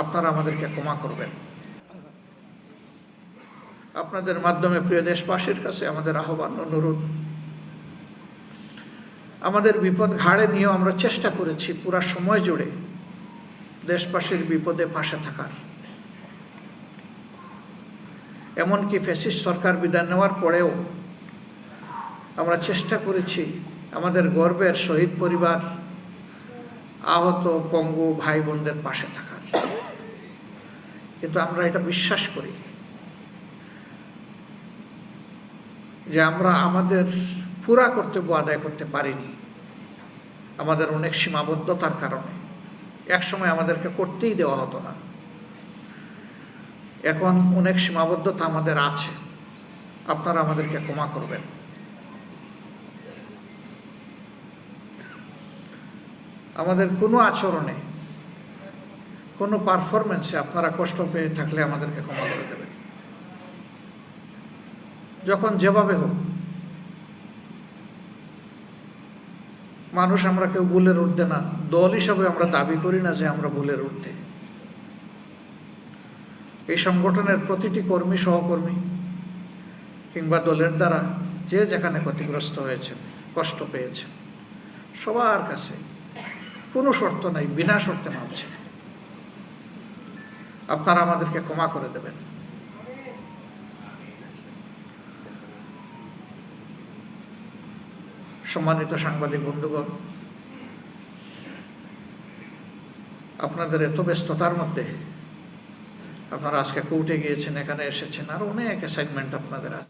আপনারা আমাদেরকে ক্ষমা করবেন। আপনাদের মাধ্যমে প্রিয় দেশবাসীর কাছে আমাদের আহ্বান, অনুরোধ, আমাদের বিপদ ঘাড়ে নিয়েও আমরা চেষ্টা করেছি পুরা সময় জুড়ে দেশবাসীর বিপদে পাশে থাকার। এমনকি ফ্যাসিস্ট সরকার বিদায় নেওয়ার পরেও আমরা চেষ্টা করেছি আমাদের গর্বের শহীদ পরিবার, আহত পঙ্গু ভাই বোনদের পাশে থাকার। কিন্তু আমরা এটা বিশ্বাস করি যে আমরা আমাদের পুরা কর্তব্য আদায় করতে পারিনি, আমাদের অনেক সীমাবদ্ধতার কারণে। একসময় আমাদেরকে করতেই দেওয়া হতো না, এখন অনেক সীমাবদ্ধতা আমাদের আছে। আপনারা আমাদেরকে ক্ষমা করবেন। আমাদের কোনো আচরণে, কোনো পারফরমেন্সে আপনারা কষ্ট পেয়ে থাকলে আমাদেরকে ক্ষমা করে দেবেন। যখন যেভাবে হোক, মানুষ আমরা কেউ ভুলের ঊর্ধ্বে না। দল হিসাবে আমরা দাবি করি না যে আমরা ভুলের ঊর্ধ্বে। এই সংগঠনের প্রতিটি কর্মী, সহকর্মী কিংবা দলের দ্বারা যে যেখানে ক্ষতিগ্রস্ত হয়েছে, কষ্ট পেয়েছে, সবার কাছে কোনো শর্ত নাই, বিনা শর্তে মাপ চাই। আপনারা আমাদেরকে ক্ষমা করে দেবেন। সম্মানিত সাংবাদিক বন্ধুগণ, আপনাদের এত ব্যস্ততার মধ্যে আপনারা আজকে কোর্টে গিয়েছেন, এখানে এসেছেন, আর অনেক অ্যাসাইনমেন্ট আপনাদের আছে।